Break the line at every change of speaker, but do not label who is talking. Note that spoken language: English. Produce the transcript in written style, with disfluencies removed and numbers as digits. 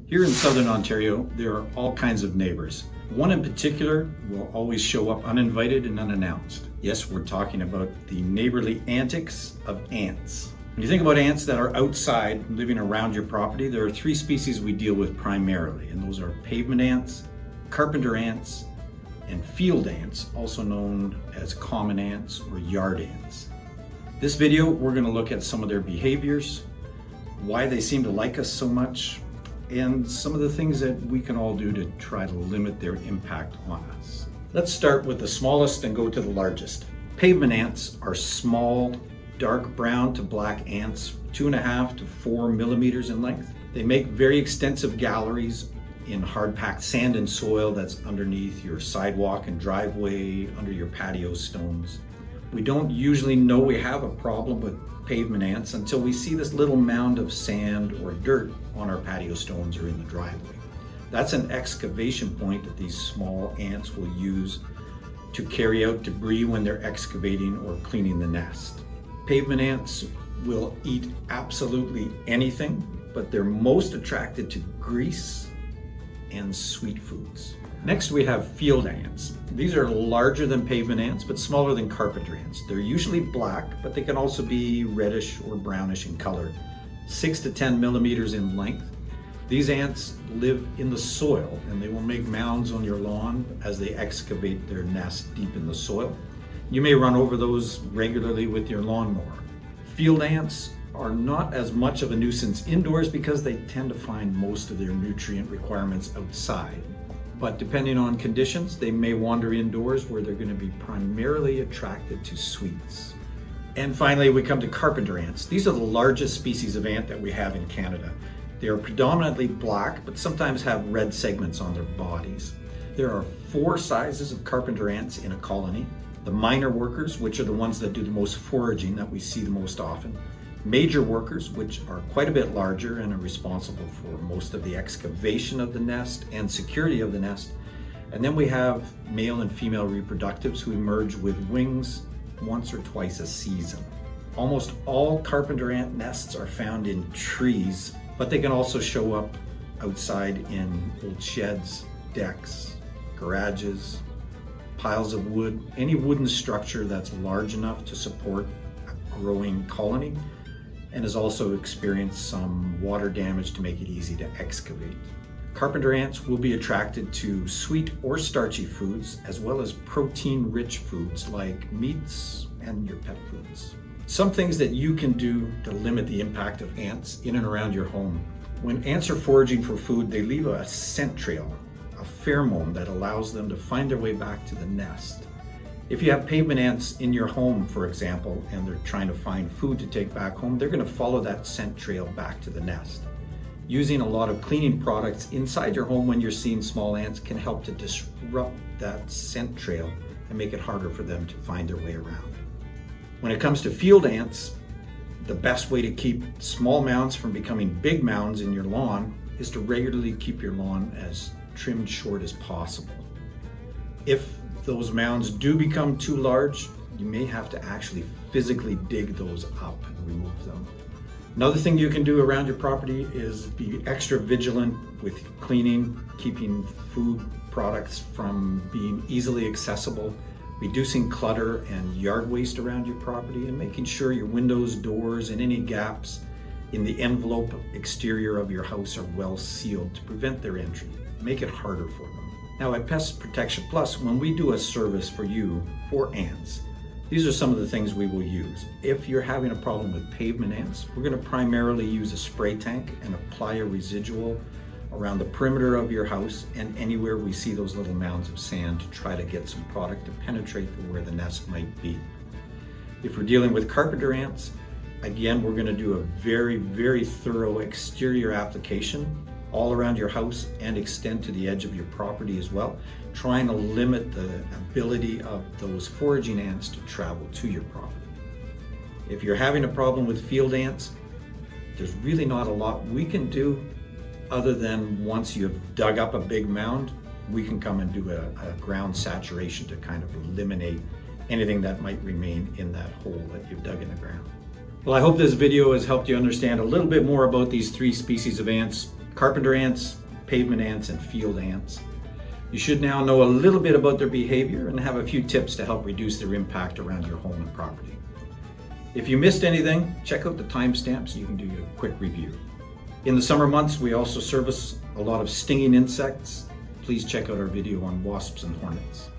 Here in Southern Ontario, there are all kinds of neighbors. One in particular will always show up uninvited and unannounced. Yes, we're talking about the neighborly antics of ants. When you think about ants that are outside living around your property, there are three species we deal with primarily, and those are pavement ants, carpenter ants, and field ants, also known as common ants or yard ants. This video, we're going to look at some of their behaviors, why they seem to like us so much, and some of the things that we can all do to try to limit their impact on us. Let's start with the smallest and go to the largest. Pavement ants are small, dark brown to black ants, 2.5 to 4 millimeters in length. They make very extensive galleries in hard-packed sand and soil that's underneath your sidewalk and driveway, under your patio stones. We don't usually know we have a problem with pavement ants until we see this little mound of sand or dirt on our patio stones or in the driveway. That's an excavation point that these small ants will use to carry out debris when they're excavating or cleaning the nest. Pavement ants will eat absolutely anything, but they're most attracted to grease and sweet foods. Next, we have field ants. These are larger than pavement ants, but smaller than carpenter ants. They're usually black, but they can also be reddish or brownish in color, 6 to 10 millimeters in length. These ants live in the soil, and they will make mounds on your lawn as they excavate their nest deep in the soil. You may run over those regularly with your lawnmower. Field ants are not as much of a nuisance indoors because they tend to find most of their nutrient requirements outside. But depending on conditions, they may wander indoors where they're going to be primarily attracted to sweets. And finally, we come to carpenter ants. These are the largest species of ant that we have in Canada. They are predominantly black, but sometimes have red segments on their bodies. There are 4 sizes of carpenter ants in a colony. The minor workers, which are the ones that do the most foraging that we see the most often. Major workers, which are quite a bit larger and are responsible for most of the excavation of the nest and security of the nest. And then we have male and female reproductives who emerge with wings once or twice a season. Almost all carpenter ant nests are found in trees, but they can also show up outside in old sheds, decks, garages, piles of wood, any wooden structure that's large enough to support a growing colony and has also experienced some water damage to make it easy to excavate. Carpenter ants will be attracted to sweet or starchy foods, as well as protein-rich foods like meats and your pet foods. Some things that you can do to limit the impact of ants in and around your home. When ants are foraging for food, they leave a scent trail, a pheromone that allows them to find their way back to the nest. If you have pavement ants in your home, for example, and they're trying to find food to take back home, they're going to follow that scent trail back to the nest. Using a lot of cleaning products inside your home when you're seeing small ants can help to disrupt that scent trail and make it harder for them to find their way around. When it comes to field ants, the best way to keep small mounds from becoming big mounds in your lawn is to regularly keep your lawn as trimmed short as possible. If those mounds do become too large, you may have to actually physically dig those up and remove them. Another thing you can do around your property is be extra vigilant with cleaning, keeping food products from being easily accessible, reducing clutter and yard waste around your property, and making sure your windows, doors, and any gaps in the envelope exterior of your house are well sealed to prevent their entry. Make it harder for them. Now at Pest Protection Plus, when we do a service for you for ants, these are some of the things we will use. If you're having a problem with pavement ants, we're going to primarily use a spray tank and apply a residual around the perimeter of your house and anywhere we see those little mounds of sand to try to get some product to penetrate to where the nest might be. If we're dealing with carpenter ants, again, we're going to do a very, very thorough exterior application all around your house and extend to the edge of your property as well, trying to limit the ability of those foraging ants to travel to your property. If you're having a problem with field ants, there's really not a lot we can do other than once you've dug up a big mound, we can come and do a ground saturation to kind of eliminate anything that might remain in that hole that you've dug in the ground. Well, I hope this video has helped you understand a little bit more about these 3 species of ants. Carpenter ants, pavement ants, and field ants. You should now know a little bit about their behavior and have a few tips to help reduce their impact around your home and property. If you missed anything, check out the timestamp so you can do a quick review. In the summer months, we also service a lot of stinging insects. Please check out our video on wasps and hornets.